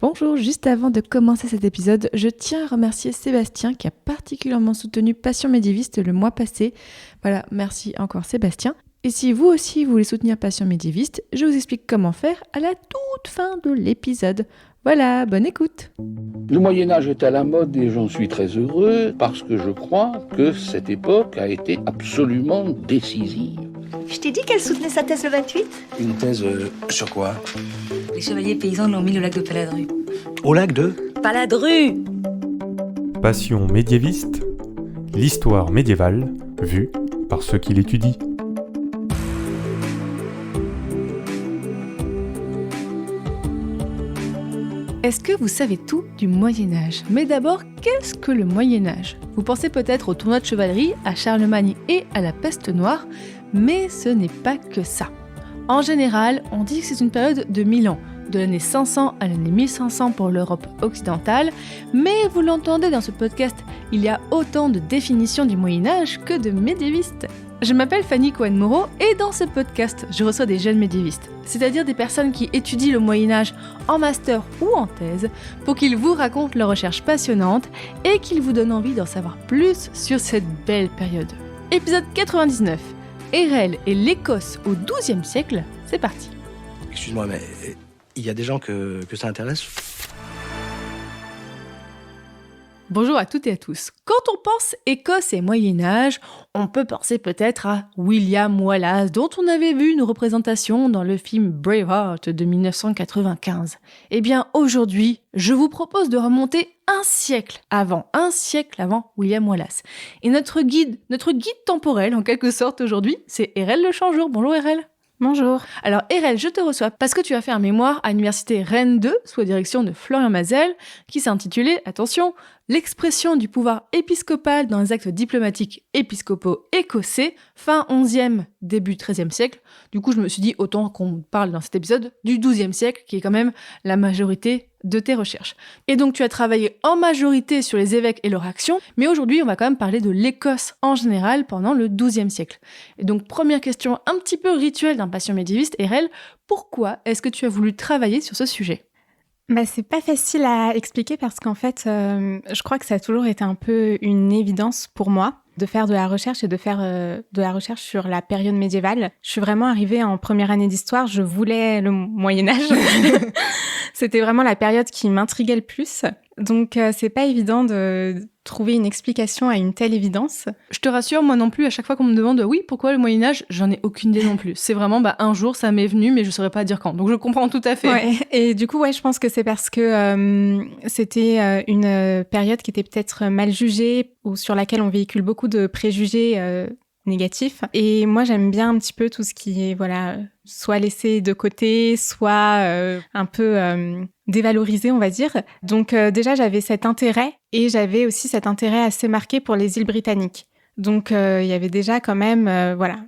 Bonjour, juste avant de commencer cet épisode, je tiens à remercier Sébastien qui a particulièrement soutenu Passion médiéviste le mois passé. Voilà, merci encore Sébastien. Et si vous aussi voulez soutenir Passion médiéviste, je vous explique comment faire à la toute fin de l'épisode. Voilà, bonne écoute. Le Moyen-Âge est à la mode et j'en suis très heureux parce que je crois que cette époque a été absolument décisive. Je t'ai dit qu'elle soutenait sa thèse le 28 ? Une thèse sur quoi ? Les chevaliers paysans l'ont mis au lac de Paladru. Au lac de Paladru ! Passion médiéviste, l'histoire médiévale vue par ceux qui l'étudient. Est-ce que vous savez tout du Moyen-Âge ? Mais d'abord, qu'est-ce que le Moyen-Âge ? Vous pensez peut-être au tournoi de chevalerie, à Charlemagne et à la peste noire, mais ce n'est pas que ça. En général, on dit que c'est une période de 1000 ans, de l'année 500 à l'année 1500 pour l'Europe occidentale, mais vous l'entendez dans ce podcast, il y a autant de définitions du Moyen-Âge que de médiévistes. Je m'appelle Fanny Cohen-Moreau et dans ce podcast, je reçois des jeunes médiévistes, c'est-à-dire des personnes qui étudient le Moyen-Âge en master ou en thèse, pour qu'ils vous racontent leurs recherches passionnantes et qu'ils vous donnent envie d'en savoir plus sur cette belle période. Épisode 99, Érelle et l'Écosse au XIIe siècle, c'est parti. Excuse-moi, mais il y a des gens que ça intéresse ? Bonjour à toutes et à tous. Quand on pense Écosse et Moyen-Âge, on peut penser peut-être à William Wallace, dont on avait vu une représentation dans le film Braveheart de 1995. Eh bien, aujourd'hui, je vous propose de remonter un siècle avant William Wallace. Et notre guide temporel, en quelque sorte aujourd'hui, c'est Érelle Le Chanjour. Bonjour Érelle. Bonjour. Alors Érelle, je te reçois parce que tu as fait un mémoire à l'université Rennes 2 sous la direction de Florian Mazel qui s'intitulait, attention, l'expression du pouvoir épiscopal dans les actes diplomatiques épiscopaux écossais, fin 11e, début 13e siècle. Du coup, je me suis dit autant qu'on parle dans cet épisode du 12e siècle qui est quand même la majorité de tes recherches. Et donc tu as travaillé en majorité sur les évêques et leur action, mais aujourd'hui on va quand même parler de l'Écosse en général pendant le XIIe siècle. Et donc première question un petit peu rituelle d'un patient médiéviste, Érelle, pourquoi est-ce que tu as voulu travailler sur ce sujet ? C'est pas facile à expliquer parce qu'en fait, je crois que ça a toujours été un peu une évidence pour moi de faire de la recherche et de faire de la recherche sur la période médiévale. Je suis vraiment arrivée en première année d'histoire, je voulais le Moyen-Âge. C'était vraiment la période qui m'intriguait le plus. Donc, c'est pas évident de trouver une explication à une telle évidence. Je te rassure, moi non plus, à chaque fois qu'on me demande oui, pourquoi le Moyen-Âge, j'en ai aucune idée non plus. C'est vraiment un jour, ça m'est venu, mais je saurais pas dire quand. Donc, je comprends tout à fait. Ouais. Et du coup, je pense que c'est parce que c'était une période qui était peut-être mal jugée ou sur laquelle on véhicule beaucoup de préjugés négatifs. Et moi, j'aime bien un petit peu tout ce qui est, soit laissé de côté, soit un peu dévalorisé, on va dire. Donc déjà, j'avais cet intérêt et j'avais aussi cet intérêt assez marqué pour les îles britanniques. Donc il y avait déjà quand même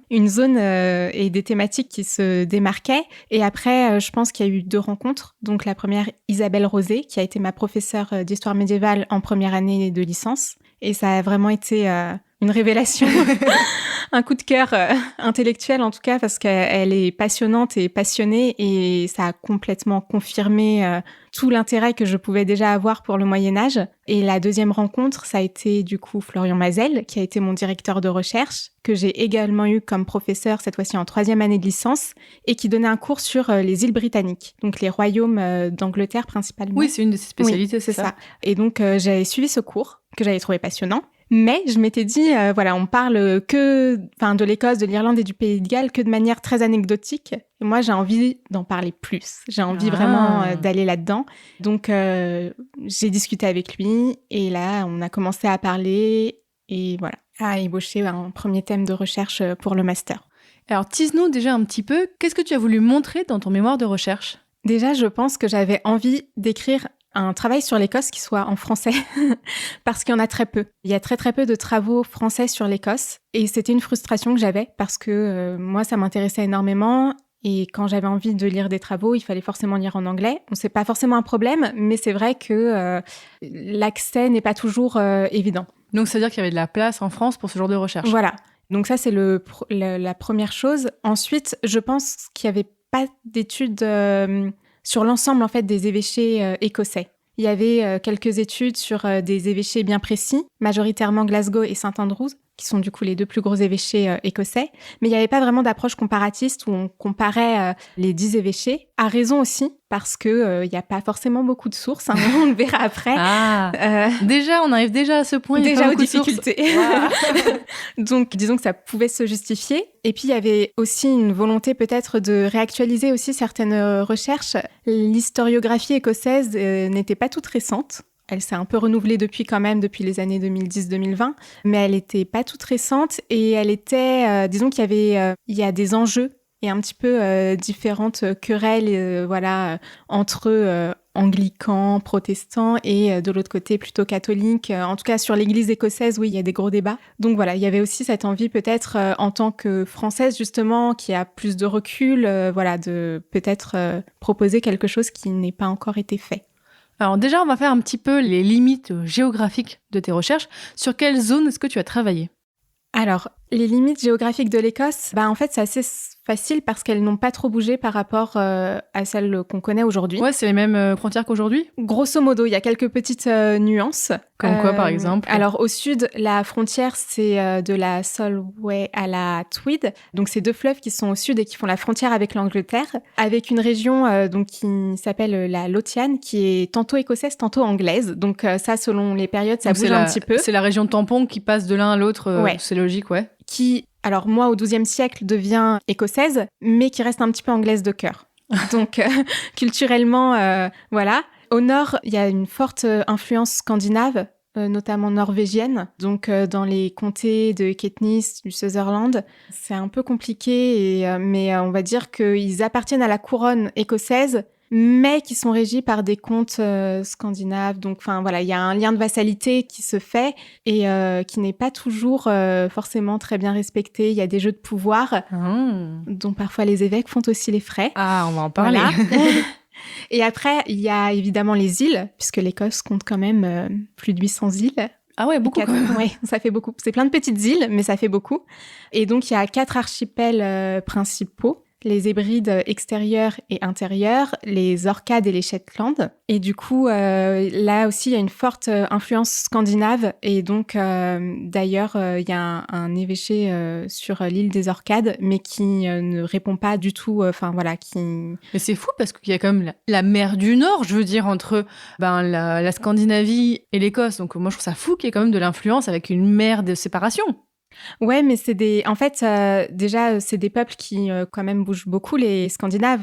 une zone et des thématiques qui se démarquaient. Et après, je pense qu'il y a eu 2 rencontres. Donc la première, Isabelle Rosé, qui a été ma professeure d'histoire médiévale en première année de licence. Et ça a vraiment été une révélation, un coup de cœur intellectuel en tout cas, parce qu'elle est passionnante et passionnée et ça a complètement confirmé tout l'intérêt que je pouvais déjà avoir pour le Moyen-Âge. Et la deuxième rencontre, ça a été du coup Florian Mazel, qui a été mon directeur de recherche, que j'ai également eu comme professeur cette fois-ci en 3e année de licence, et qui donnait un cours sur les îles britanniques, donc les royaumes d'Angleterre principalement. Oui, c'est une de ses spécialités, oui, c'est ça. Et donc j'avais suivi ce cours, que j'avais trouvé passionnant. Mais je m'étais dit, on parle que de l'Écosse, de l'Irlande et du Pays de Galles que de manière très anecdotique. Et moi, j'ai envie d'en parler plus. J'ai envie vraiment d'aller là-dedans. Donc, j'ai discuté avec lui et là, on a commencé à parler et à ébaucher un premier thème de recherche pour le master. Alors, tease-nous déjà un petit peu, qu'est-ce que tu as voulu montrer dans ton mémoire de recherche ? Déjà, je pense que j'avais envie d'écrire un travail sur l'Écosse qui soit en français, parce qu'il y en a très peu. Il y a très très peu de travaux français sur l'Écosse, et c'était une frustration que j'avais, parce que moi, ça m'intéressait énormément, et quand j'avais envie de lire des travaux, il fallait forcément lire en anglais. Bon, c'est pas forcément un problème, mais c'est vrai que l'accès n'est pas toujours évident. Donc, ça veut dire qu'il y avait de la place en France pour ce genre de recherche. Voilà. Donc ça, c'est la première chose. Ensuite, je pense qu'il n'y avait pas d'études sur l'ensemble en fait des évêchés écossais. Il y avait quelques études sur des évêchés bien précis, majoritairement Glasgow et St Andrews, qui sont du coup les 2 plus gros évêchés écossais. Mais il n'y avait pas vraiment d'approche comparatiste où on comparait les 10 évêchés, à raison aussi, parce que il n'y a pas forcément beaucoup de sources, hein, on le verra après. Déjà, on arrive déjà à ce point. Déjà aux difficultés. Donc, disons que ça pouvait se justifier. Et puis, il y avait aussi une volonté peut-être de réactualiser aussi certaines recherches. L'historiographie écossaise n'était pas toute récente. Elle s'est un peu renouvelée depuis les années 2010-2020, mais elle n'était pas toute récente et elle était, disons qu'il y a des enjeux et un petit peu différentes querelles entre anglicans, protestants et de l'autre côté plutôt catholiques. En tout cas, sur l'église écossaise, oui, il y a des gros débats. Donc voilà, il y avait aussi cette envie peut-être en tant que Française justement, qui a plus de recul, de peut-être proposer quelque chose qui n'ait pas encore été fait. Alors déjà, on va faire un petit peu les limites géographiques de tes recherches. Sur quelle zone est-ce que tu as travaillé ? Alors, les limites géographiques de l'Écosse, en fait, c'est assez facile parce qu'elles n'ont pas trop bougé par rapport à celles qu'on connaît aujourd'hui. Ouais, c'est les mêmes frontières qu'aujourd'hui ? Grosso modo, il y a quelques petites nuances. Comme quoi, par exemple ? Alors, au sud, la frontière, c'est de la Solway à la Tweed. Donc, c'est 2 fleuves qui sont au sud et qui font la frontière avec l'Angleterre, avec une région qui s'appelle la Lothian, qui est tantôt écossaise, tantôt anglaise. Donc, ça, selon les périodes, ça bouge un petit peu. C'est la région tampon qui passe de l'un à l'autre, ouais. C'est logique, ouais. Qui, alors moi, au XIIe siècle, devient écossaise, mais qui reste un petit peu anglaise de cœur. Donc, culturellement, voilà. Au nord, il y a une forte influence scandinave, notamment norvégienne. Donc, dans les comtés de Caithness, du Sutherland, c'est un peu compliqué, mais on va dire qu'ils appartiennent à la couronne écossaise, mais qui sont régis par des comtes scandinaves. Donc, il y a un lien de vassalité qui se fait et qui n'est pas toujours forcément très bien respecté. Il y a des jeux de pouvoir dont parfois les évêques font aussi les frais. Ah, on va en parler. Voilà. Et après, il y a évidemment les îles, puisque l'Écosse compte quand même plus de 800 îles. Ah ouais, beaucoup. Oui, ça fait beaucoup. C'est plein de petites îles, mais ça fait beaucoup. Et donc, il y a 4 archipels principaux. Les Hébrides extérieurs et intérieurs, les Orcades et les Shetland. Et du coup, là aussi, il y a une forte influence scandinave. Et donc, d'ailleurs, il y a un évêché sur l'île des Orcades, mais qui ne répond pas du tout, Mais c'est fou parce qu'il y a quand même la mer du Nord, je veux dire, entre la Scandinavie et l'Écosse. Donc moi, je trouve ça fou qu'il y ait quand même de l'influence avec une mer de séparation. Ouais, mais c'est déjà, c'est des peuples qui quand même bougent beaucoup, les Scandinaves,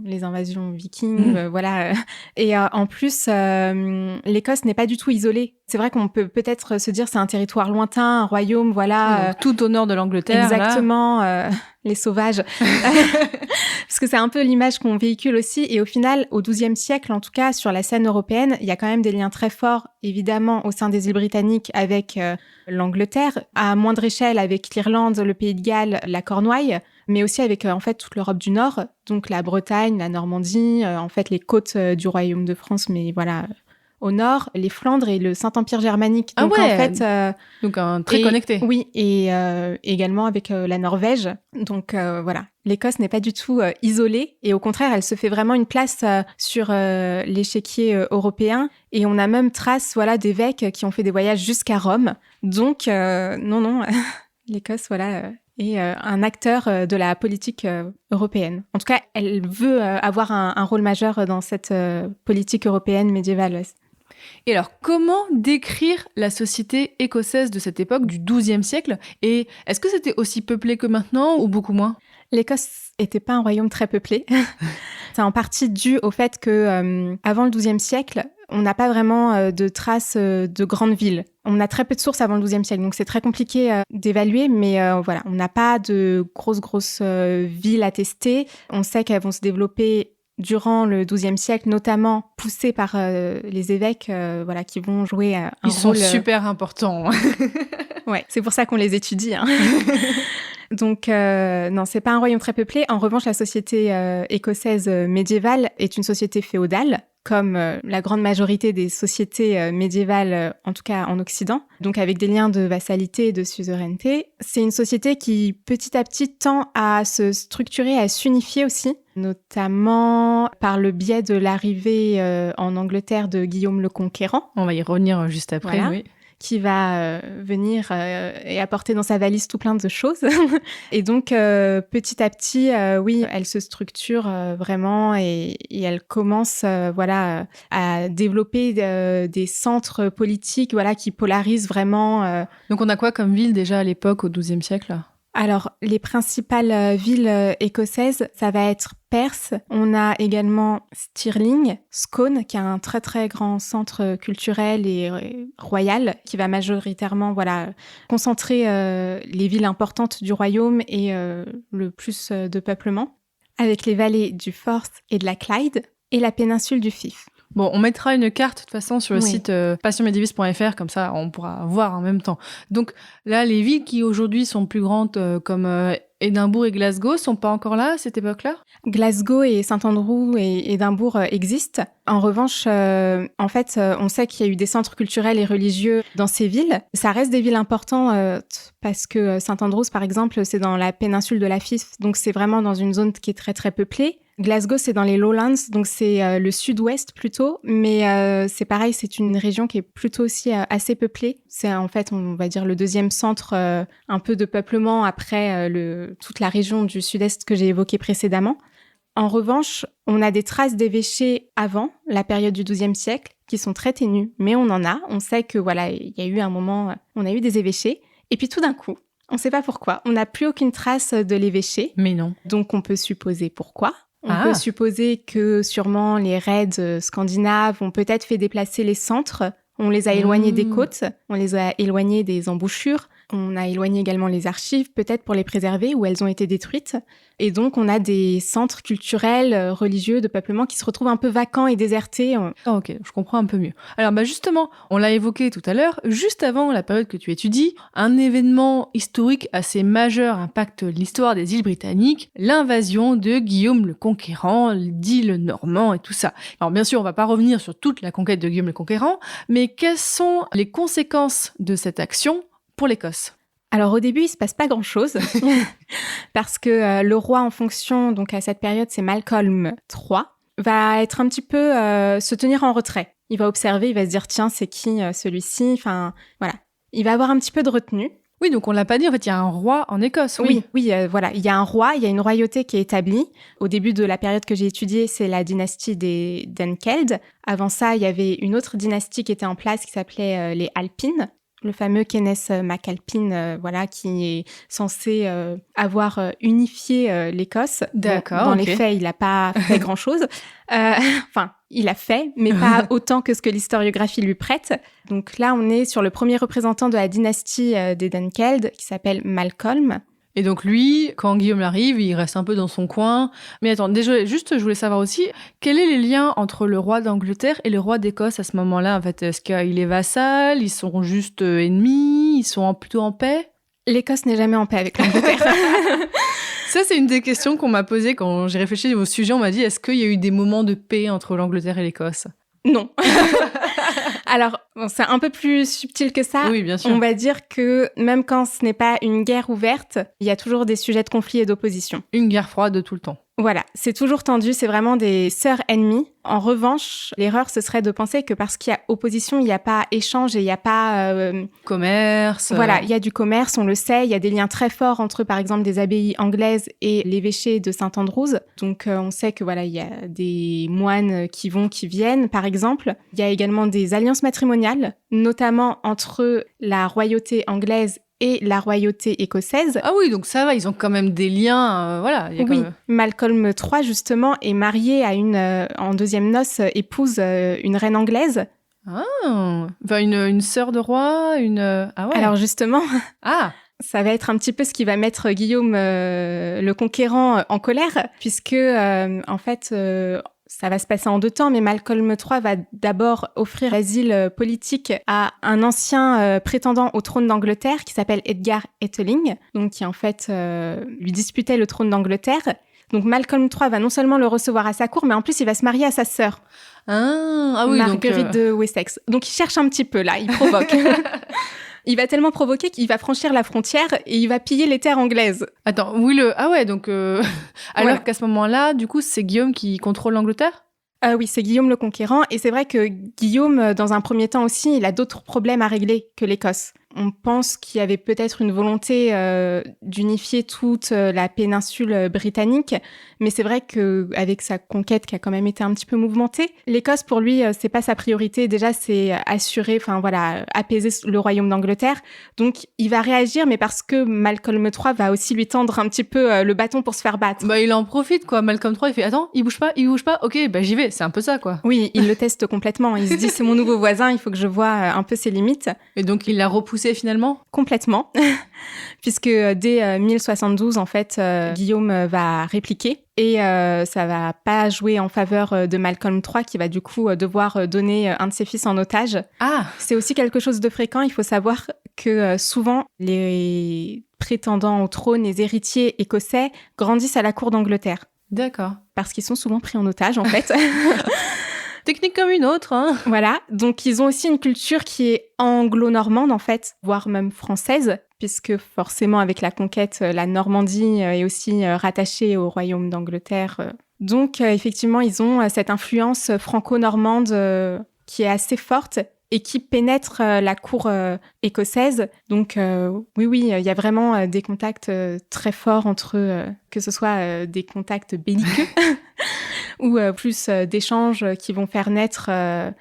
les invasions vikings, voilà. Et en plus, l'Écosse n'est pas du tout isolée. C'est vrai qu'on peut peut-être se dire c'est un territoire lointain, un royaume, voilà. Tout au nord de l'Angleterre. Exactement, les sauvages. Parce que c'est un peu l'image qu'on véhicule aussi. Et au final, au XIIe siècle, en tout cas, sur la scène européenne, il y a quand même des liens très forts, évidemment, au sein des îles britanniques avec l'Angleterre, à moindre échelle avec l'Irlande, le Pays de Galles, la Cornouaille, mais aussi avec en fait toute l'Europe du Nord, donc la Bretagne, la Normandie, en fait les côtes du Royaume de France, mais voilà, au nord, les Flandres et le Saint-Empire germanique. Donc en fait, donc très connecté. Oui, et également avec la Norvège. Donc voilà, l'Écosse n'est pas du tout isolée et au contraire, elle se fait vraiment une place sur l'échiquier européen. Et on a même trace d'évêques qui ont fait des voyages jusqu'à Rome. Donc non, l'Écosse est un acteur de la politique européenne. En tout cas, elle veut avoir un rôle majeur dans cette politique européenne médiévale. Et alors, comment décrire la société écossaise de cette époque, du XIIe siècle ? Et est-ce que c'était aussi peuplé que maintenant ou beaucoup moins ? L'Écosse n'était pas un royaume très peuplé. C'est en partie dû au fait que avant le XIIe siècle, on n'a pas vraiment de traces de grandes villes. On a très peu de sources avant le XIIe siècle, donc c'est très compliqué d'évaluer, mais on n'a pas de grosses villes attestées. On sait qu'elles vont se développer durant le XIIe siècle, notamment poussées par les évêques qui vont jouer un rôle... Ils sont super importants. Ouais, c'est pour ça qu'on les étudie. Donc, non, c'est pas un royaume très peuplé. En revanche, la société écossaise médiévale est une société féodale, comme la grande majorité des sociétés médiévales, en tout cas en Occident, donc avec des liens de vassalité et de suzeraineté. C'est une société qui, petit à petit, tend à se structurer, à s'unifier aussi, notamment par le biais de l'arrivée en Angleterre de Guillaume le Conquérant. On va y revenir juste après, Voilà. oui. Qui va venir et apporter dans sa valise tout plein de choses. Et donc, petit à petit, oui, elle se structure vraiment et elle commence à développer des centres politiques qui polarisent vraiment. Donc on a quoi comme ville déjà à l'époque, au XIIe siècle? Alors, les principales villes écossaises, ça va être Perth. On a également Stirling, Scone, qui a un très très grand centre culturel et royal, qui va majoritairement concentrer les villes importantes du royaume et le plus de peuplement, avec les vallées du Forth et de la Clyde et la péninsule du Fife. Bon, on mettra une carte de toute façon sur le Oui. site passionmédiéviste.fr, comme ça on pourra voir en même temps. Donc là, les villes qui aujourd'hui sont plus grandes comme Édimbourg et Glasgow sont pas encore là à cette époque-là? Glasgow et Saint-Andrew et Édimbourg existent. En revanche, on sait qu'il y a eu des centres culturels et religieux dans ces villes. Ça reste des villes importantes parce que Saint-Andrews, par exemple, c'est dans la péninsule de la Fife, donc c'est vraiment dans une zone qui est très très peuplée. Glasgow, c'est dans les Lowlands, donc c'est le sud-ouest plutôt, mais c'est pareil, c'est une région qui est plutôt aussi assez peuplée. C'est en fait, on va dire, le deuxième centre un peu de peuplement après toute la région du sud-est que j'ai évoquée précédemment. En revanche, on a des traces d'évêchés avant la période du XIIe siècle qui sont très ténues, mais on en a. On sait que il y a eu un moment, on a eu des évêchés, et puis tout d'un coup, on ne sait pas pourquoi, on n'a plus aucune trace de l'évêché. Mais non. Donc on peut supposer pourquoi. On peut supposer que sûrement les raids scandinaves ont peut-être fait déplacer les centres. On les a éloignés des côtes, on les a éloignés des embouchures, on a éloigné également les archives, peut-être pour les préserver, où elles ont été détruites. Et donc, on a des centres culturels, religieux, de peuplement qui se retrouvent un peu vacants et désertés. Ok, je comprends un peu mieux. Alors justement, on l'a évoqué tout à l'heure, juste avant la période que tu étudies, un événement historique assez majeur impacte l'histoire des îles britanniques, l'invasion de Guillaume le Conquérant, dit le Normand et tout ça. Alors bien sûr, on va pas revenir sur toute la conquête de Guillaume le Conquérant, mais quelles sont les conséquences de cette action pour l'Écosse? Alors au début, il se passe pas grand-chose parce que le roi en fonction, donc à cette période, c'est Malcolm III, va être un petit peu se tenir en retrait. Il va observer, il va se dire tiens, c'est qui celui-ci? Enfin voilà, il va avoir un petit peu de retenue. Oui, donc on l'a pas dit, en fait, il y a un roi en Écosse. Oui, il y a un roi, il y a une royauté qui est établie. Au début de la période que j'ai étudiée, c'est la dynastie des Dunkeld. Avant ça, il y avait une autre dynastie qui était en place qui s'appelait les Alpines. Le fameux Kenneth MacAlpine, qui est censé avoir unifié l'Écosse. D'accord. Dans les faits, il n'a pas fait grand-chose. Il a fait, mais pas autant que ce que l'historiographie lui prête. Donc là, on est sur le premier représentant de la dynastie des Dunkeld, qui s'appelle Malcolm. Et donc lui, quand Guillaume arrive, il reste un peu dans son coin. Mais attends, déjà, juste, je voulais savoir aussi, quels sont les liens entre le roi d'Angleterre et le roi d'Écosse à ce moment-là? En fait, est-ce qu'il est vassal? Ils sont juste ennemis? Ils sont plutôt en paix? L'Écosse n'est jamais en paix avec l'Angleterre. Ça, c'est une des questions qu'on m'a posées quand j'ai réfléchi au sujet. On m'a dit, est-ce qu'il y a eu des moments de paix entre l'Angleterre et l'Écosse? Non. Alors, c'est un peu plus subtil que ça. Oui, bien sûr. On va dire que même quand ce n'est pas une guerre ouverte, il y a toujours des sujets de conflit et d'opposition. Une guerre froide tout le temps. Voilà, c'est toujours tendu, c'est vraiment des sœurs ennemies. En revanche, l'erreur, ce serait de penser que parce qu'il y a opposition, il n'y a pas échange et il n'y a pas... commerce. Voilà, il y a du commerce, on le sait, il y a des liens très forts entre, par exemple, des abbayes anglaises et l'évêché de Saint-Andrews. Donc, on sait que il y a des moines qui vont, qui viennent, par exemple. Il y a également des alliances matrimoniales, notamment entre la royauté anglaise et la royauté écossaise. Ah oui, donc ça va, ils ont quand même des liens, Malcolm III, justement, est marié à en deuxième noces, épouse une reine anglaise. Ah, enfin une sœur de roi, Ah ouais. Alors justement, ça va être un petit peu ce qui va mettre Guillaume le Conquérant en colère, puisque, en fait... ça va se passer en deux temps, mais Malcolm III va d'abord offrir l'asile politique à un ancien prétendant au trône d'Angleterre qui s'appelle Edgar Atheling, donc qui en fait lui disputait le trône d'Angleterre. Donc Malcolm III va non seulement le recevoir à sa cour, mais en plus il va se marier à sa sœur. Ah oui, Marguerite de Wessex. Donc il cherche un petit peu là, il provoque. Il va tellement provoquer qu'il va franchir la frontière et il va piller les terres anglaises. Attends, oui, ah ouais, donc... Alors Voilà. qu'à ce moment-là, du coup, c'est Guillaume qui contrôle l'Angleterre ? Oui, c'est Guillaume le Conquérant. Et c'est vrai que Guillaume, dans un premier temps aussi, il a d'autres problèmes à régler que l'Écosse. On pense qu'il y avait peut-être une volonté d'unifier toute la péninsule britannique, mais c'est vrai qu'avec sa conquête qui a quand même été un petit peu mouvementée, l'Écosse, pour lui, c'est pas sa priorité. Déjà, c'est apaiser le royaume d'Angleterre. Donc, il va réagir, mais parce que Malcolm III va aussi lui tendre un petit peu le bâton pour se faire battre. Bah, il en profite, quoi. Malcolm III, il fait « Attends, il bouge pas, ok, bah j'y vais », c'est un peu ça, quoi. Oui, il le teste complètement. Il se dit, c'est mon nouveau voisin, il faut que je vois un peu ses limites. Et donc, il l'a repoussé finalement ? Complètement, puisque dès 1072, en fait, Guillaume va répliquer et ça va pas jouer en faveur de Malcolm III qui va du coup devoir donner un de ses fils en otage. Ah ! C'est aussi quelque chose de fréquent. Il faut savoir que souvent, les prétendants au trône, les héritiers écossais, grandissent à la cour d'Angleterre. D'accord. Parce qu'ils sont souvent pris en otage, en fait. Technique comme une autre, hein. Voilà, donc ils ont aussi une culture qui est anglo-normande en fait, voire même française, puisque forcément avec la conquête, la Normandie est aussi rattachée au royaume d'Angleterre. Donc effectivement, ils ont cette influence franco-normande qui est assez forte et qui pénètre la cour écossaise. Donc oui, il y a vraiment des contacts très forts entre eux, que ce soit des contacts belliqueux ou plus d'échanges qui vont faire naître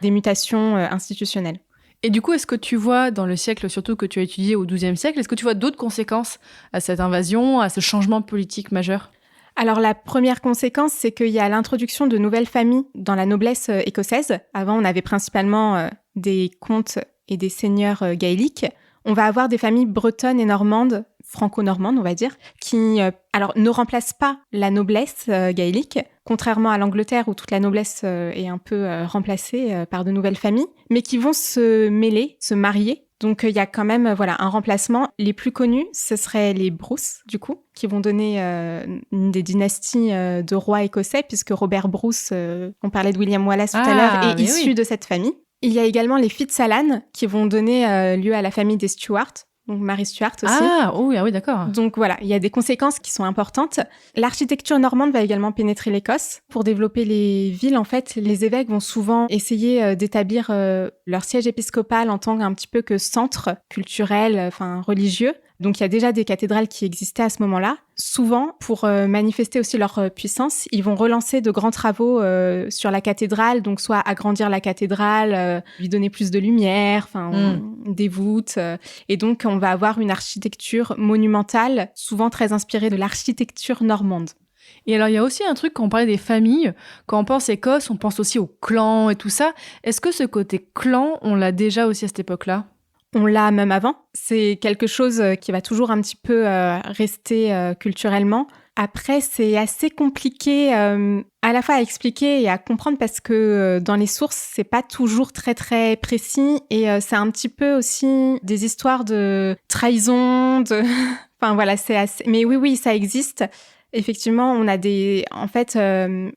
des mutations institutionnelles. Et du coup, est-ce que tu vois, dans le siècle surtout que tu as étudié au XIIe siècle, est-ce que tu vois d'autres conséquences à cette invasion, à ce changement politique majeur ? Alors la première conséquence, c'est qu'il y a l'introduction de nouvelles familles dans la noblesse écossaise. Avant, on avait principalement des comtes et des seigneurs gaéliques. On va avoir des familles bretonnes et normandes, franco-normandes, on va dire, qui ne remplacent pas la noblesse gaélique, contrairement à l'Angleterre où toute la noblesse est un peu remplacée par de nouvelles familles, mais qui vont se mêler, se marier. Donc il y a quand même un remplacement. Les plus connus, ce seraient les Bruce, du coup, qui vont donner une des dynasties de rois écossais, puisque Robert Bruce, on parlait de William Wallace tout à l'heure, est issu de cette famille. Il y a également les Fitzalan, qui vont donner lieu à la famille des Stuart, donc Marie Stuart aussi. Ah oui, d'accord. Donc voilà, il y a des conséquences qui sont importantes. L'architecture normande va également pénétrer l'Écosse. Pour développer les villes, en fait, les évêques vont souvent essayer d'établir leur siège épiscopal en tant qu'un petit peu que centre culturel, religieux. Donc il y a déjà des cathédrales qui existaient à ce moment-là. Souvent, pour manifester aussi leur puissance, ils vont relancer de grands travaux sur la cathédrale, donc soit agrandir la cathédrale, lui donner plus de lumière, des voûtes. Et donc on va avoir une architecture monumentale, souvent très inspirée de l'architecture normande. Et alors, il y a aussi un truc, quand on parlait des familles, quand on pense Écosse, on pense aussi aux clans et tout ça. Est-ce que ce côté clan, on l'a déjà aussi à cette époque-là ? On l'a même avant. C'est quelque chose qui va toujours un petit peu rester culturellement. Après, c'est assez compliqué à la fois à expliquer et à comprendre parce que dans les sources, c'est pas toujours très très précis et c'est un petit peu aussi des histoires de trahison, c'est assez... Mais oui, ça existe. Effectivement, on a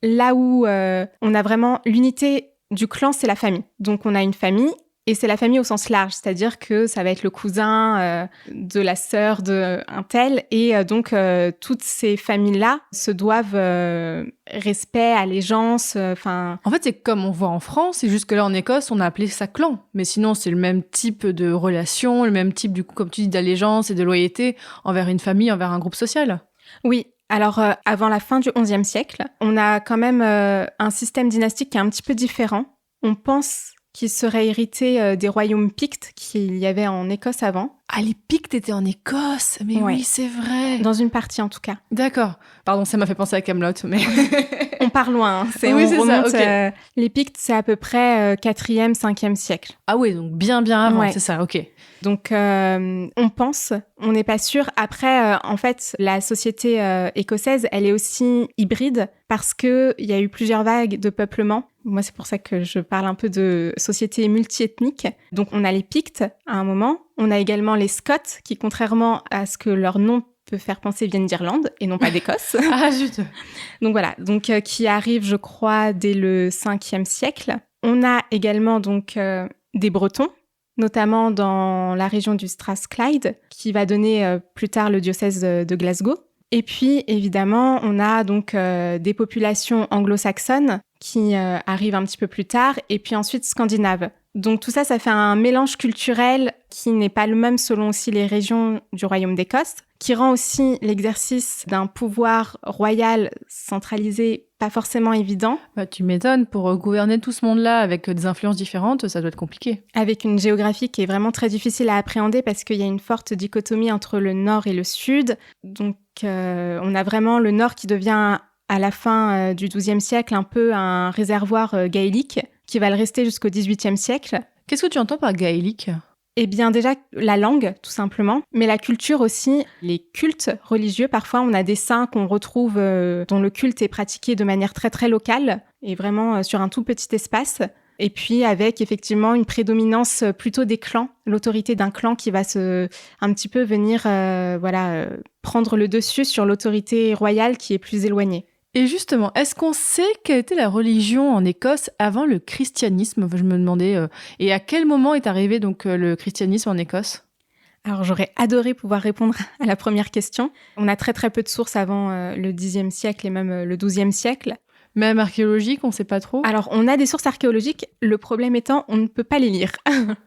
là où on a vraiment l'unité du clan, c'est la famille. Donc, on a une famille. Et c'est la famille au sens large, c'est-à-dire que ça va être le cousin de la sœur d'un tel. Et donc, toutes ces familles-là se doivent respect, allégeance. En fait, c'est comme on voit en France, c'est juste que là, en Écosse, on a appelé ça clan. Mais sinon, c'est le même type de relation, le même type, du coup, comme tu dis, d'allégeance et de loyauté envers une famille, envers un groupe social. Oui. Alors, avant la fin du XIe siècle, on a quand même un système dynastique qui est un petit peu différent. On pense qui serait hérité des royaumes pictes qu'il y avait en Écosse avant. Ah, les Pictes étaient en Écosse. Mais ouais. Oui, c'est vrai. Dans une partie, en tout cas. D'accord. Pardon, ça m'a fait penser à Kaamelott, mais... On part loin. Oui, on c'est remonte, ça, ok. Les Pictes, c'est à peu près 4e, 5e siècle. Ah oui, donc bien avant, ouais. C'est ça, ok. Donc, on pense, on n'est pas sûr. Après, en fait, la société écossaise, elle est aussi hybride parce qu'il y a eu plusieurs vagues de peuplement. Moi, c'est pour ça que je parle un peu de société multiethnique. Donc, on a les Pictes à un moment. On a également les Scots qui, contrairement à ce que leur nom peut faire penser viennent d'Irlande et non pas d'Écosse. Ah, zut. Donc voilà, qui arrive, je crois, dès le 5e siècle. On a également des Bretons, notamment dans la région du Strathclyde, qui va donner plus tard le diocèse de Glasgow. Et puis, évidemment, on a des populations anglo-saxonnes qui arrivent un petit peu plus tard, et puis ensuite scandinaves. Donc tout ça, ça fait un mélange culturel qui n'est pas le même selon aussi les régions du royaume d'Écosse, qui rend aussi l'exercice d'un pouvoir royal centralisé pas forcément évident. Bah, tu m'étonnes, pour gouverner tout ce monde-là avec des influences différentes, ça doit être compliqué. Avec une géographie qui est vraiment très difficile à appréhender parce qu'il y a une forte dichotomie entre le nord et le sud. Donc on a vraiment le nord qui devient à la fin du XIIe siècle un peu un réservoir gaélique qui va le rester jusqu'au XVIIIe siècle. Qu'est-ce que tu entends par gaélique ? Eh bien déjà, la langue, tout simplement, mais la culture aussi, les cultes religieux. Parfois, on a des saints qu'on retrouve dont le culte est pratiqué de manière très très locale et vraiment sur un tout petit espace. Et puis avec effectivement une prédominance plutôt des clans, l'autorité d'un clan qui va un petit peu venir prendre le dessus sur l'autorité royale qui est plus éloignée. Et justement, est-ce qu'on sait quelle était la religion en Écosse avant le christianisme ? Je me demandais, et à quel moment est arrivé le christianisme en Écosse ? Alors j'aurais adoré pouvoir répondre à la première question. On a très très peu de sources avant le Xe siècle et même le XIIe siècle. Même archéologique, on ne sait pas trop ? Alors on a des sources archéologiques, le problème étant on ne peut pas les lire.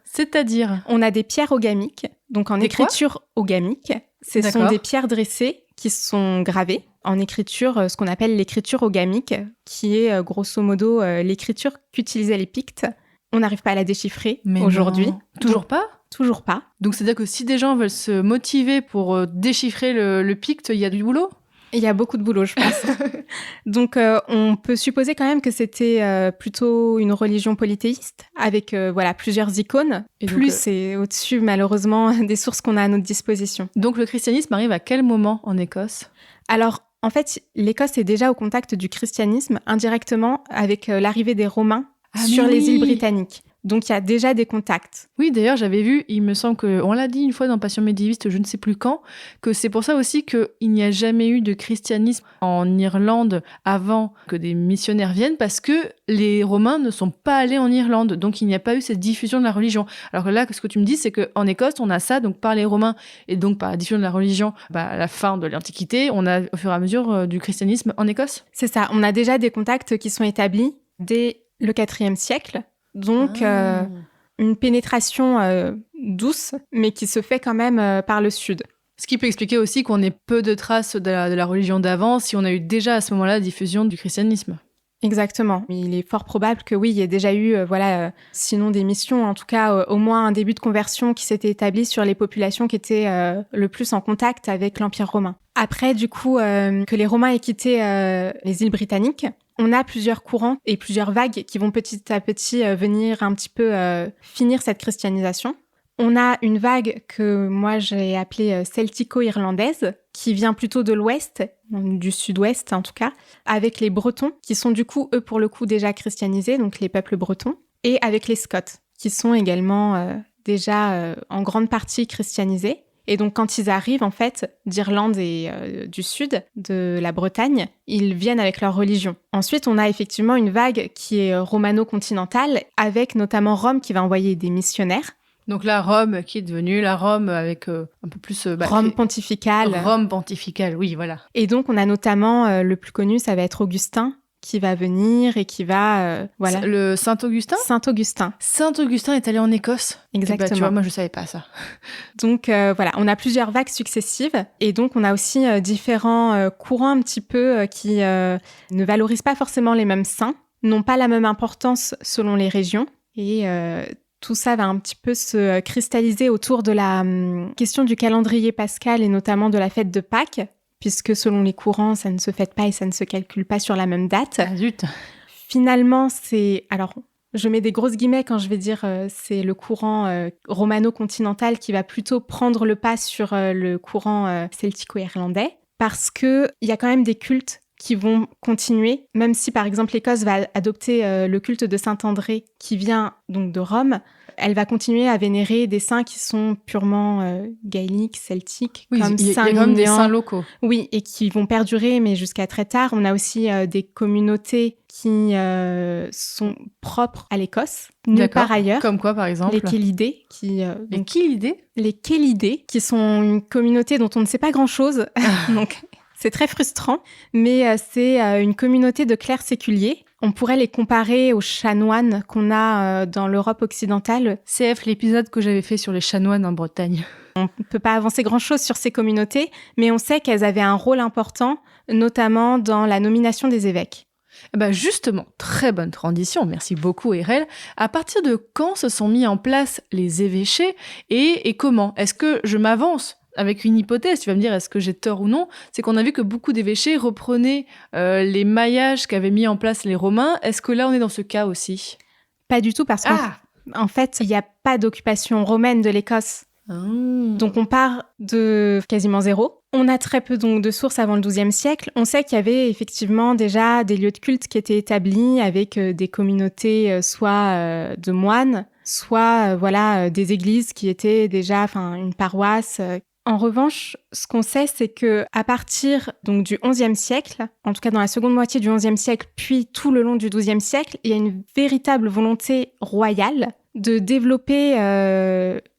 C'est-à-dire ? On a des pierres ogamiques, donc en écriture ogamique. Ce sont des pierres dressées qui sont gravées en écriture, ce qu'on appelle l'écriture ogamique, qui est grosso modo l'écriture qu'utilisaient les Pictes. On n'arrive pas à la déchiffrer aujourd'hui. Toujours pas ? Toujours pas. Donc c'est-à-dire que si des gens veulent se motiver pour déchiffrer le Picte, il y a du boulot ? Il y a beaucoup de boulot, je pense. Donc, on peut supposer quand même que c'était plutôt une religion polythéiste, avec plusieurs icônes. Et plus et au-dessus, malheureusement, des sources qu'on a à notre disposition. Donc, le christianisme arrive à quel moment en Écosse ? Alors, en fait, l'Écosse est déjà au contact du christianisme indirectement avec l'arrivée des Romains sur les îles britanniques. Donc, il y a déjà des contacts. Oui, d'ailleurs, j'avais vu, il me semble qu'on l'a dit une fois dans Passion médiéviste, je ne sais plus quand, que c'est pour ça aussi qu'il n'y a jamais eu de christianisme en Irlande avant que des missionnaires viennent, parce que les Romains ne sont pas allés en Irlande. Donc, il n'y a pas eu cette diffusion de la religion. Alors que là, ce que tu me dis, c'est qu'en Écosse, on a ça, donc par les Romains, et donc par la diffusion de la religion, à la fin de l'Antiquité, on a au fur et à mesure du christianisme en Écosse. C'est ça, on a déjà des contacts qui sont établis dès le IVe siècle. Donc, une pénétration douce, mais qui se fait quand même par le sud. Ce qui peut expliquer aussi qu'on ait peu de traces de la religion d'avant, si on a eu déjà à ce moment-là la diffusion du christianisme. Exactement. Il est fort probable que oui, il y ait déjà eu, sinon des missions, en tout cas au moins un début de conversion qui s'était établi sur les populations qui étaient le plus en contact avec l'Empire romain. Après, du coup, que les Romains aient quitté les îles britanniques, on a plusieurs courants et plusieurs vagues qui vont petit à petit venir un petit peu finir cette christianisation. On a une vague que moi j'ai appelée celtico-irlandaise, qui vient plutôt de l'ouest, du sud-ouest en tout cas, avec les Bretons, qui sont du coup, eux pour le coup, déjà christianisés, donc les peuples bretons, et avec les Scots, qui sont également déjà en grande partie christianisés. Et donc, quand ils arrivent, en fait, d'Irlande et du sud, de la Bretagne, ils viennent avec leur religion. Ensuite, on a effectivement une vague qui est romano-continentale, avec notamment Rome qui va envoyer des missionnaires. Donc là, Rome qui est devenue la Rome avec un peu plus... Rome pontificale. Rome pontificale, oui, voilà. Et donc, on a notamment, le plus connu, ça va être Augustin, qui va venir et qui va... Le Saint-Augustin ? Saint-Augustin. Saint-Augustin est allé en Écosse ? Exactement. Tu vois, moi, je savais pas ça. Donc, on a plusieurs vagues successives. Et donc, on a aussi différents courants un petit peu qui ne valorisent pas forcément les mêmes saints, n'ont pas la même importance selon les régions. Et tout ça va un petit peu se cristalliser autour de la question du calendrier pascal et notamment de la fête de Pâques, puisque selon les courants, ça ne se fête pas et ça ne se calcule pas sur la même date. Ah zut. Finalement, c'est... Alors, je mets des grosses guillemets quand je vais dire c'est le courant romano-continental qui va plutôt prendre le pas sur le courant celtico-irlandais, parce qu'il y a quand même des cultes qui vont continuer, même si par exemple l'Écosse va adopter le culte de Saint-André qui vient donc de Rome, elle va continuer à vénérer des saints qui sont purement gaéliques, celtiques, Oui, comme il y a Saint quand même des Ninian. saints locaux. Oui, et qui vont perdurer, mais jusqu'à très tard. On a aussi des communautés qui sont propres à l'Écosse, nulle D'accord. part ailleurs. Comme quoi, par exemple? Les Kélidés, Les Kélidés? les Kélidés, qui sont une communauté dont on ne sait pas grand-chose, donc c'est très frustrant, mais c'est une communauté de clercs séculiers. On pourrait les comparer aux chanoines qu'on a dans l'Europe occidentale. CF, l'épisode que j'avais fait sur les chanoines en Bretagne. On ne peut pas avancer grand-chose sur ces communautés, mais on sait qu'elles avaient un rôle important, notamment dans la nomination des évêques. Justement, très bonne transition, merci beaucoup Erel. À partir de quand se sont mis en place les évêchés et comment? Est-ce que je m'avance avec une hypothèse, tu vas me dire est-ce que j'ai tort ou non, c'est qu'on a vu que beaucoup d'évêchés reprenaient les maillages qu'avaient mis en place les Romains. Est-ce que là on est dans ce cas aussi? Pas du tout, parce qu'en fait, il n'y a pas d'occupation romaine de l'Écosse. Donc on part de quasiment zéro. On a très peu donc de sources avant le XIIe siècle. On sait qu'il y avait effectivement déjà des lieux de culte qui étaient établis avec des communautés soit de moines, soit des églises qui étaient déjà une paroisse. En revanche, ce qu'on sait, c'est que à partir donc du XIe siècle, en tout cas dans la seconde moitié du XIe siècle, puis tout le long du XIIe siècle, il y a une véritable volonté royale de développer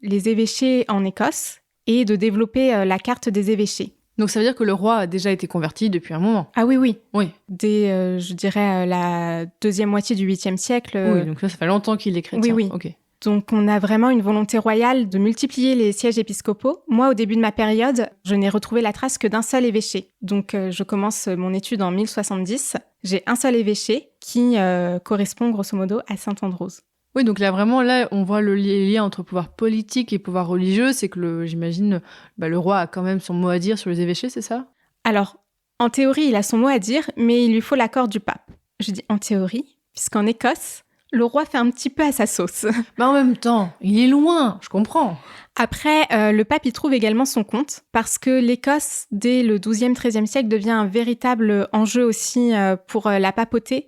les évêchés en Écosse et de développer la carte des évêchés. Donc ça veut dire que le roi a déjà été converti depuis un moment? Ah oui. Oui. Dès, je dirais, la deuxième moitié du 8e siècle. Oui, donc là, ça fait longtemps qu'il est chrétien. Oui. Ok. Donc on a vraiment une volonté royale de multiplier les sièges épiscopaux. Moi, au début de ma période, je n'ai retrouvé la trace que d'un seul évêché. Donc je commence mon étude en 1070. J'ai un seul évêché qui correspond grosso modo à Saint-Andrews. Oui, donc là, vraiment, on voit le lien entre pouvoir politique et pouvoir religieux. C'est que, j'imagine, le roi a quand même son mot à dire sur les évêchés, c'est ça? Alors, en théorie, il a son mot à dire, mais il lui faut l'accord du pape. Je dis en théorie, puisqu'en Écosse, le roi fait un petit peu à sa sauce. En même temps, il est loin, je comprends. Après, le pape y trouve également son compte, parce que l'Écosse, dès le XIIe, XIIIe siècle, devient un véritable enjeu aussi pour la papauté,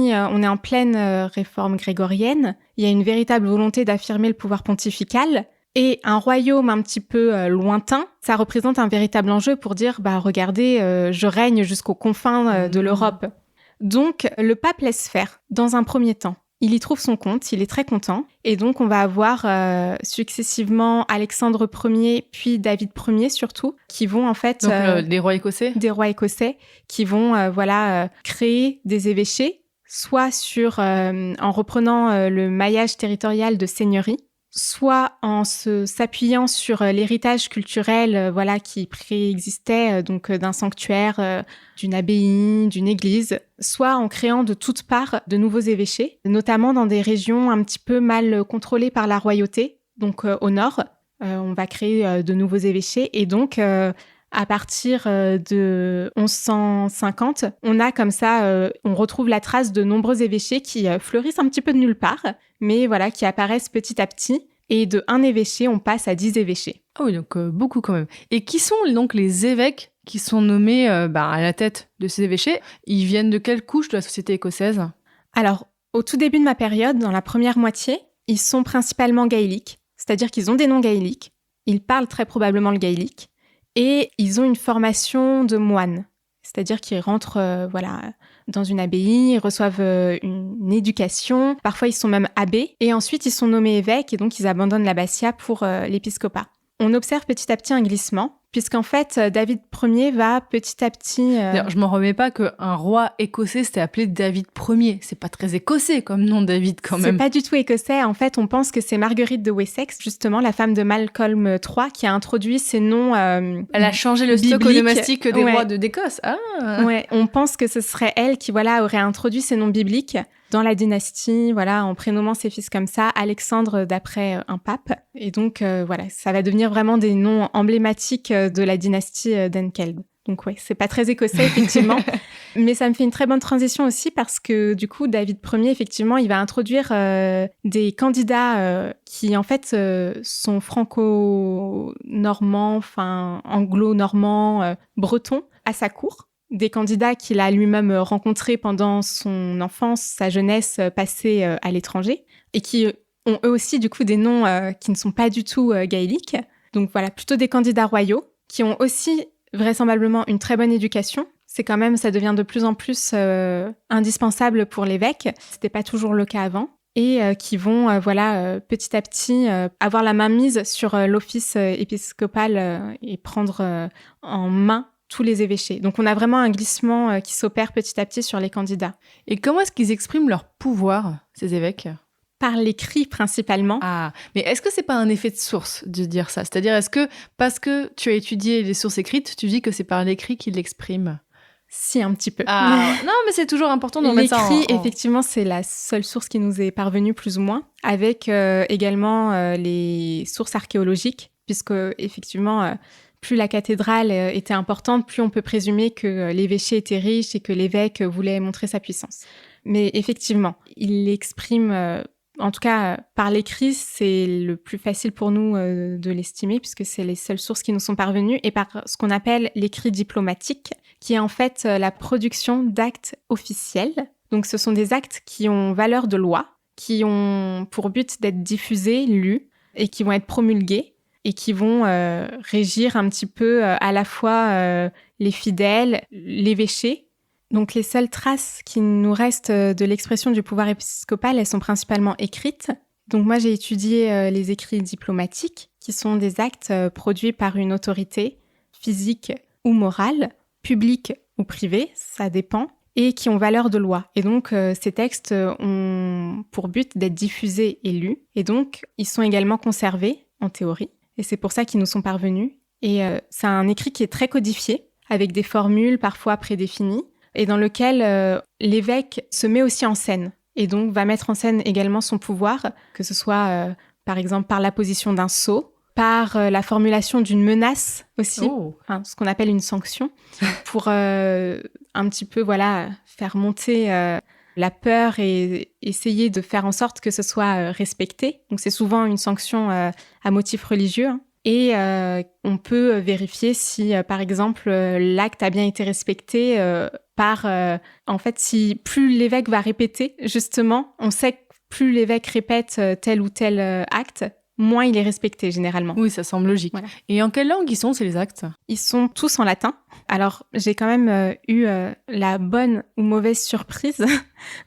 on est en pleine réforme grégorienne. Il y a une véritable volonté d'affirmer le pouvoir pontifical. Et un royaume un petit peu lointain, ça représente un véritable enjeu pour dire, regardez, je règne jusqu'aux confins de l'Europe. Donc, le pape laisse faire, dans un premier temps. Il y trouve son compte, il est très content. Et donc, on va avoir successivement Alexandre Ier, puis David Ier surtout, qui vont en fait... Donc, des rois écossais? Des rois écossais, qui vont créer des évêchés, soit en reprenant le maillage territorial de seigneurie, soit en s'appuyant sur l'héritage culturel qui préexistait donc d'un sanctuaire, d'une abbaye, d'une église, soit en créant de toutes parts de nouveaux évêchés, notamment dans des régions un petit peu mal contrôlées par la royauté. Donc au nord, on va créer de nouveaux évêchés et donc à partir de 1150, on a comme ça, on retrouve la trace de nombreux évêchés qui fleurissent un petit peu de nulle part, mais qui apparaissent petit à petit. Et de un évêché, on passe à 10 évêchés. Ah oui, donc beaucoup quand même. Et qui sont donc les évêques qui sont nommés à la tête de ces évêchés? Ils viennent de quelle couche de la société écossaise? Alors, au tout début de ma période, dans la première moitié, ils sont principalement gaéliques, c'est-à-dire qu'ils ont des noms gaéliques, ils parlent très probablement le gaélique, et ils ont une formation de moine, c'est-à-dire qu'ils rentrent dans une abbaye, ils reçoivent une éducation, parfois ils sont même abbés, et ensuite ils sont nommés évêques, et donc ils abandonnent l'abbatiat pour l'épiscopat. On observe petit à petit un glissement, puisqu'en fait, David Ier va petit à petit... D'ailleurs, je m'en remets pas qu'un roi écossais s'était appelé David Ier. C'est pas très écossais comme nom, David, quand même. C'est pas du tout écossais. En fait, on pense que c'est Marguerite de Wessex, justement, la femme de Malcolm III, qui a introduit ces noms Elle a changé le stock onomastique des rois d'Écosse. Ah. Ouais, on pense que ce serait elle qui, aurait introduit ces noms bibliques dans la dynastie, en prénommant ses fils comme ça, Alexandre d'après un pape. Et donc, ça va devenir vraiment des noms emblématiques de la dynastie d'Enkeld. Donc c'est pas très écossais, effectivement. Mais ça me fait une très bonne transition aussi parce que, du coup, David Ier, effectivement, il va introduire des candidats qui, en fait, sont franco-normands, anglo-normands, bretons, à sa cour. des candidats qu'il a lui-même rencontrés pendant son enfance, sa jeunesse passée à l'étranger, et qui ont eux aussi du coup des noms qui ne sont pas du tout gaéliques. Donc voilà, plutôt des candidats royaux, qui ont aussi vraisemblablement une très bonne éducation. C'est quand même, ça devient de plus en plus indispensable pour l'évêque. C'était pas toujours le cas avant. Et qui vont, petit à petit, avoir la main mise sur l'office épiscopal et prendre en main tous les évêchés. Donc on a vraiment un glissement qui s'opère petit à petit sur les candidats. Et comment est-ce qu'ils expriment leur pouvoir, ces évêques ? Par l'écrit principalement. Ah, mais est-ce que c'est pas un effet de source de dire ça ? C'est-à-dire, est-ce que parce que tu as étudié les sources écrites, tu dis que c'est par l'écrit qu'ils l'expriment ? Si, un petit peu. Ah, non, mais c'est toujours important de remettre ça en... L'écrit, effectivement, c'est la seule source qui nous est parvenue plus ou moins, avec également les sources archéologiques, puisque effectivement, plus la cathédrale était importante, plus on peut présumer que l'évêché était riche et que l'évêque voulait montrer sa puissance. Mais effectivement, il l'exprime... en tout cas, par l'écrit, c'est le plus facile pour nous de l'estimer, puisque c'est les seules sources qui nous sont parvenues, et par ce qu'on appelle l'écrit diplomatique, qui est en fait la production d'actes officiels. Donc ce sont des actes qui ont valeur de loi, qui ont pour but d'être diffusés, lus, et qui vont être promulgués, et qui vont régir un petit peu à la fois les fidèles, l'évêché. Donc les seules traces qui nous restent de l'expression du pouvoir épiscopal, elles sont principalement écrites. Donc moi j'ai étudié les écrits diplomatiques, qui sont des actes produits par une autorité physique ou morale, publique ou privée, ça dépend, et qui ont valeur de loi. Et donc ces textes ont pour but d'être diffusés et lus, et donc ils sont également conservés en théorie, et c'est pour ça qu'ils nous sont parvenus. Et c'est un écrit qui est très codifié, avec des formules parfois prédéfinies, et dans lequel l'évêque se met aussi en scène, et donc va mettre en scène également son pouvoir, que ce soit par exemple par la position d'un sceau, par la formulation d'une menace aussi, ce qu'on appelle une sanction, pour un petit peu faire monter la peur et essayer de faire en sorte que ce soit respecté. Donc c'est souvent une sanction à motif religieux, hein. Et on peut vérifier si, par exemple, l'acte a bien été respecté en fait, si plus l'évêque va répéter, justement, on sait que plus l'évêque répète tel ou tel acte, moins il est respecté, généralement. Oui, ça semble logique. Voilà. Et en quelle langue ils sont, ces actes ? Ils sont tous en latin. Alors, j'ai quand même eu la bonne ou mauvaise surprise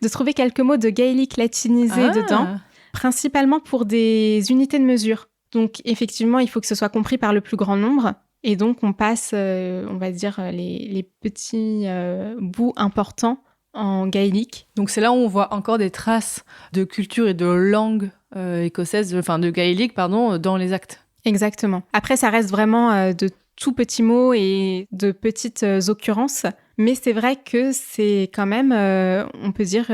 de trouver quelques mots de gaélique latinisé dedans, principalement pour des unités de mesure. Donc, effectivement, il faut que ce soit compris par le plus grand nombre. Et donc, on passe, on va dire, les petits bouts importants en gaélique. Donc, c'est là où on voit encore des traces de culture et de langue écossaise, de gaélique, dans les actes. Exactement. Après, ça reste vraiment de tout petits mots et de petites occurrences. Mais c'est vrai que c'est quand même, on peut dire,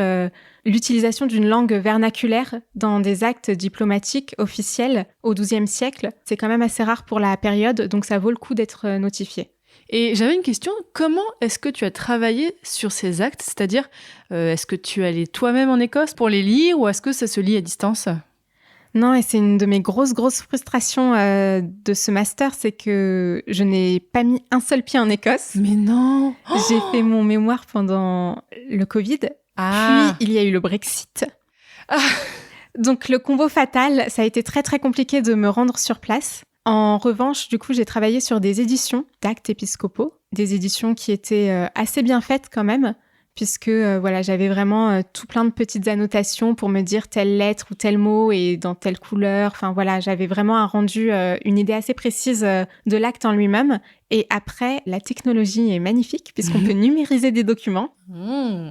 l'utilisation d'une langue vernaculaire dans des actes diplomatiques officiels au XIIe siècle. C'est quand même assez rare pour la période, donc ça vaut le coup d'être notifié. Et j'avais une question, comment est-ce que tu as travaillé sur ces actes ? C'est-à-dire, est-ce que tu allais toi-même en Écosse pour les lire ou est-ce que ça se lit à distance ? Non, et c'est une de mes grosses frustrations de ce master, c'est que je n'ai pas mis un seul pied en Écosse. Mais non ! J'ai fait mon mémoire pendant le Covid, puis il y a eu le Brexit. Donc le combo fatal, ça a été très très compliqué de me rendre sur place. En revanche, du coup, j'ai travaillé sur des éditions d'actes épiscopaux, des éditions qui étaient assez bien faites quand même, puisque j'avais vraiment tout plein de petites annotations pour me dire telle lettre ou tel mot et dans telle couleur. Enfin voilà, j'avais vraiment un rendu, une idée assez précise de l'acte en lui-même. Et après, la technologie est magnifique puisqu'on peut numériser des documents.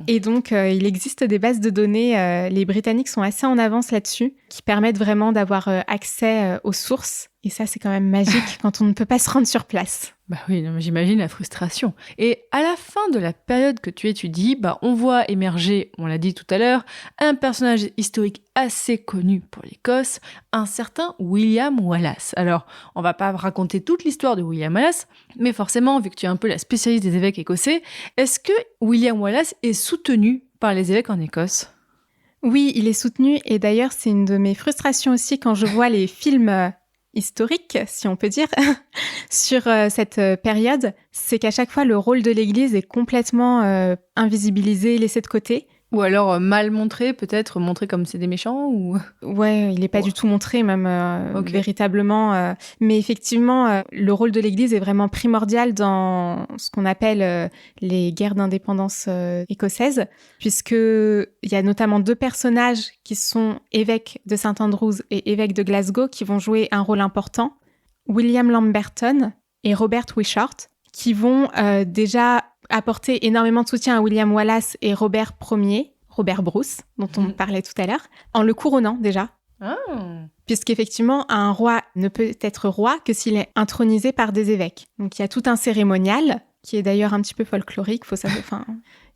Et donc, il existe des bases de données, les Britanniques sont assez en avance là-dessus, qui permettent vraiment d'avoir accès aux sources. Et ça, c'est quand même magique quand on ne peut pas se rendre sur place. Bah oui, non, mais j'imagine la frustration. Et à la fin de la période que tu étudies, on voit émerger, on l'a dit tout à l'heure, un personnage historique assez connu pour l'Écosse, un certain William Wallace. Alors, on va pas raconter toute l'histoire de William Wallace, mais forcément, vu que tu es un peu la spécialiste des évêques écossais, est-ce que William Wallace est soutenu par les évêques en Écosse ? Oui, il est soutenu, et d'ailleurs, c'est une de mes frustrations aussi quand je vois les films historique, si on peut dire, sur cette période, c'est qu'à chaque fois, le rôle de l'Église est complètement invisibilisé, laissé de côté. Ou alors mal montré, peut-être montré comme c'est des méchants ou... Ouais, il n'est pas du tout montré, même véritablement. Mais effectivement, le rôle de l'Église est vraiment primordial dans ce qu'on appelle les guerres d'indépendance écossaises, puisqu'il y a notamment 2 personnages qui sont évêques de St Andrews et évêques de Glasgow qui vont jouer un rôle important, William Lamberton et Robert Wishart, qui vont déjà apporter énormément de soutien à William Wallace et Robert Bruce, dont on parlait tout à l'heure, en le couronnant déjà. Puisqu'effectivement, un roi ne peut être roi que s'il est intronisé par des évêques. Donc il y a tout un cérémonial, qui est d'ailleurs un petit peu folklorique, faut savoir. Enfin,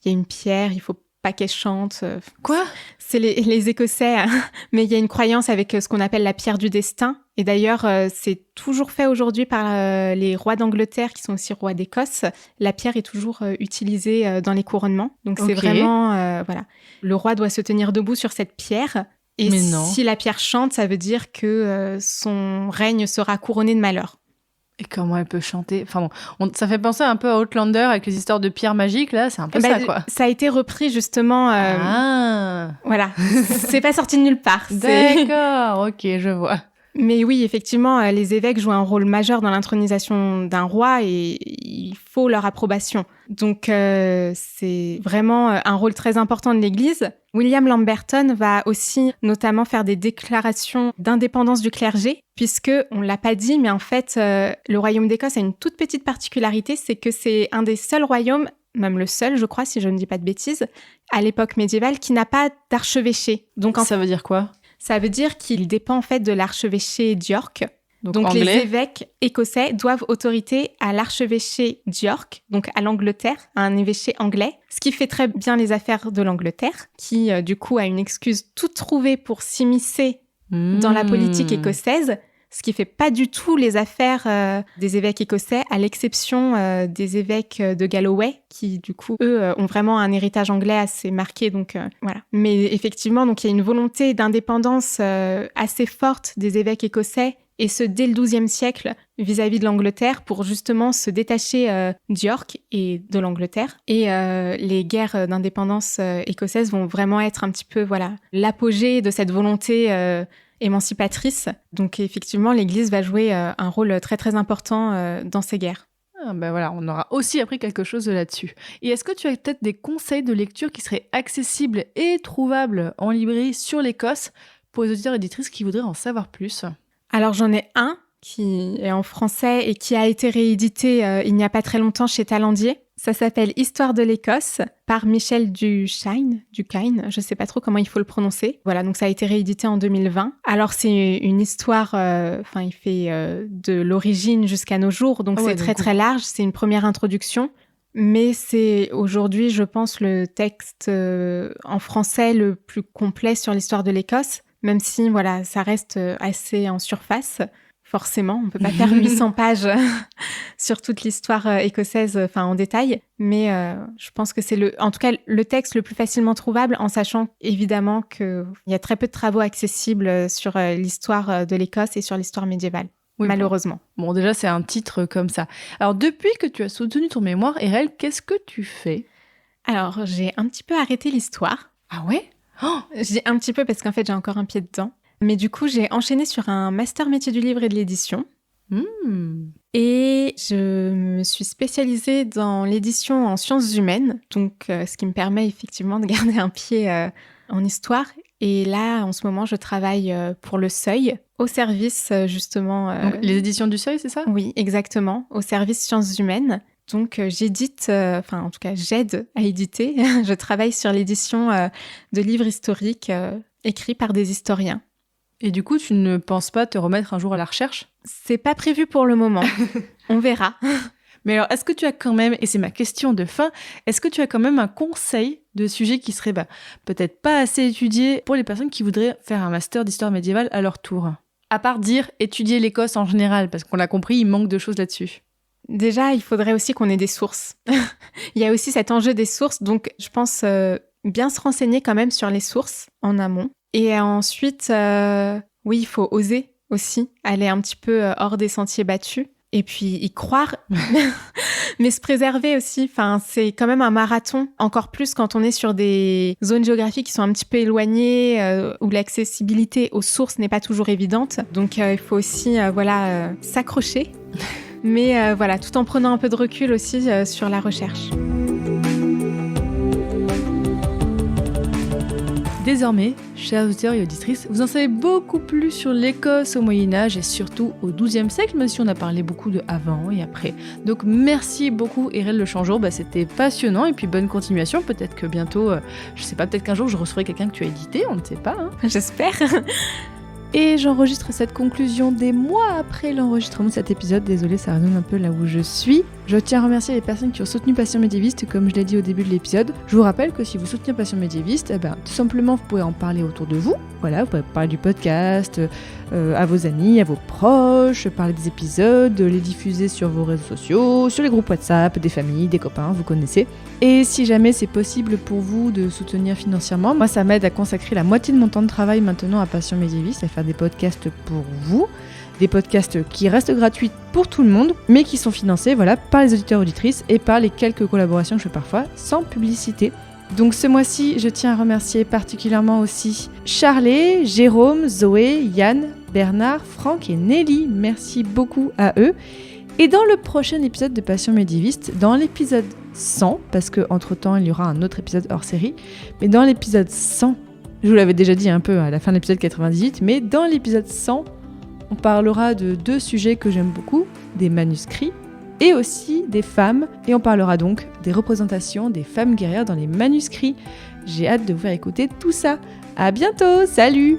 il y a une pierre, il faut pas qu'elle chante. Quoi ? C'est les Écossais, hein. Mais il y a une croyance avec ce qu'on appelle la pierre du destin. Et d'ailleurs, c'est toujours fait aujourd'hui par les rois d'Angleterre, qui sont aussi rois d'Écosse. La pierre est toujours utilisée dans les couronnements. Donc c'est vraiment, voilà. Le roi doit se tenir debout sur cette pierre. Et si la pierre chante, ça veut dire que son règne sera couronné de malheur. Et comment elle peut chanter ? Enfin bon, ça fait penser un peu à Outlander avec les histoires de pierres magiques, là, c'est un peu ça, quoi. Ça a été repris, justement. Voilà, c'est pas sorti de nulle part. D'accord, ok, je vois. Mais oui, effectivement, les évêques jouent un rôle majeur dans l'intronisation d'un roi et il faut leur approbation. Donc, c'est vraiment un rôle très important de l'Église. William Lamberton va aussi notamment faire des déclarations d'indépendance du clergé, puisque, on l'a pas dit, mais en fait, le royaume d'Écosse a une toute petite particularité, c'est que c'est un des seuls royaumes, même le seul, je crois, si je ne dis pas de bêtises, à l'époque médiévale, qui n'a pas d'archevêché. Donc, ça veut dire quoi ? Ça veut dire qu'il dépend en fait de l'archevêché d'York. Donc anglais. les évêques écossais doivent autorité à l'archevêché d'York, donc à l'Angleterre, à un évêché anglais, ce qui fait très bien les affaires de l'Angleterre, qui du coup a une excuse toute trouvée pour s'immiscer dans la politique écossaise, ce qui fait pas du tout les affaires des évêques écossais, à l'exception des évêques de Galloway, qui du coup, eux, ont vraiment un héritage anglais assez marqué, donc voilà. Mais effectivement, donc il y a une volonté d'indépendance assez forte des évêques écossais, et ce dès le XIIe siècle, vis-à-vis de l'Angleterre, pour justement se détacher d'York et de l'Angleterre. Et les guerres d'indépendance écossaises vont vraiment être un petit peu, voilà, l'apogée de cette volonté émancipatrice. Donc effectivement, l'Église va jouer un rôle très très important dans ces guerres. Ah ben voilà, on aura aussi appris quelque chose là-dessus. Et est-ce que tu as peut-être des conseils de lecture qui seraient accessibles et trouvables en librairie sur l'Écosse pour les auditeurs et éditrices qui voudraient en savoir plus ? Alors j'en ai un qui est en français et qui a été réédité il n'y a pas très longtemps chez Talendier. Ça s'appelle « Histoire de l'Écosse » par Michel Duchesne, je sais pas trop comment il faut le prononcer. Voilà, donc ça a été réédité en 2020. Alors c'est une histoire, il fait de l'origine jusqu'à nos jours, donc c'est très très large, c'est une première introduction. Mais c'est aujourd'hui, je pense, le texte en français le plus complet sur l'histoire de l'Écosse, même si voilà, ça reste assez en surface. Forcément, on peut pas faire 800 pages sur toute l'histoire écossaise, en détail. Mais je pense que c'est en tout cas le texte le plus facilement trouvable, en sachant évidemment qu'il y a très peu de travaux accessibles sur l'histoire de l'Écosse et sur l'histoire médiévale. Oui, malheureusement. Bon, déjà, c'est un titre comme ça. Alors, depuis que tu as soutenu ton mémoire, Erel, qu'est-ce que tu fais ? Alors, j'ai un petit peu arrêté l'histoire. Ah ouais ? Je dis un petit peu parce qu'en fait, j'ai encore un pied dedans. Mais du coup, j'ai enchaîné sur un master métier du livre et de l'édition. Et je me suis spécialisée dans l'édition en sciences humaines, donc ce qui me permet effectivement de garder un pied en histoire. Et là, en ce moment, je travaille pour Le Seuil, au service justement... Donc, les éditions du Seuil, c'est ça ? Oui, exactement, au service sciences humaines. Donc, j'édite, en tout cas, j'aide à éditer. Je travaille sur l'édition de livres historiques écrits par des historiens. Et du coup, tu ne penses pas te remettre un jour à la recherche ? C'est pas prévu pour le moment. On verra. Mais alors, est-ce que tu as quand même, et c'est ma question de fin, est-ce que tu as quand même un conseil de sujet qui serait peut-être pas assez étudié pour les personnes qui voudraient faire un master d'histoire médiévale à leur tour ? À part dire étudier l'Écosse en général, parce qu'on l'a compris, il manque de choses là-dessus. Déjà, il faudrait aussi qu'on ait des sources. Il y a aussi cet enjeu des sources, donc je pense bien se renseigner quand même sur les sources en amont. Et ensuite, oui, il faut oser aussi, aller un petit peu hors des sentiers battus. Et puis y croire, mais se préserver aussi. Enfin, c'est quand même un marathon, encore plus quand on est sur des zones géographiques qui sont un petit peu éloignées, où l'accessibilité aux sources n'est pas toujours évidente. Donc il faut aussi s'accrocher, mais voilà, tout en prenant un peu de recul aussi sur la recherche. Désormais, chers auditeurs et auditrices, vous en savez beaucoup plus sur l'Écosse au Moyen-Âge et surtout au XIIe siècle, même si on a parlé beaucoup de avant et après. Donc merci beaucoup Erel Le Changeau, c'était passionnant et puis bonne continuation. Peut-être que bientôt, je sais pas, peut-être qu'un jour je recevrai quelqu'un que tu as édité, on ne sait pas. Hein. J'espère. Et j'enregistre cette conclusion des mois après l'enregistrement de cet épisode. Désolée, ça redonne un peu là où je suis. Je tiens à remercier les personnes qui ont soutenu Passion Médiéviste, comme je l'ai dit au début de l'épisode. Je vous rappelle que si vous soutenez Passion Médiéviste, tout simplement, vous pouvez en parler autour de vous. Voilà, vous pouvez parler du podcast à vos amis, à vos proches, parler des épisodes, les diffuser sur vos réseaux sociaux, sur les groupes WhatsApp, des familles, des copains, vous connaissez. Et si jamais c'est possible pour vous de soutenir financièrement, moi ça m'aide à consacrer la moitié de mon temps de travail maintenant à Passion Médiéviste, à faire des podcasts pour vous. Des podcasts qui restent gratuits pour tout le monde, mais qui sont financés par les auditeurs et auditrices et par les quelques collaborations que je fais parfois sans publicité. Donc ce mois-ci, je tiens à remercier particulièrement aussi Charlet, Jérôme, Zoé, Yann, Bernard, Franck et Nelly. Merci beaucoup à eux. Et dans le prochain épisode de Passion Médiéviste, dans l'épisode 100, parce qu'entre-temps il y aura un autre épisode hors série, mais dans l'épisode 100, je vous l'avais déjà dit un peu à la fin de l'épisode 98, mais dans l'épisode 100, on parlera de 2 sujets que j'aime beaucoup, des manuscrits et aussi des femmes, et on parlera donc des représentations des femmes guerrières dans les manuscrits. J'ai hâte de vous faire écouter tout ça. À bientôt, salut!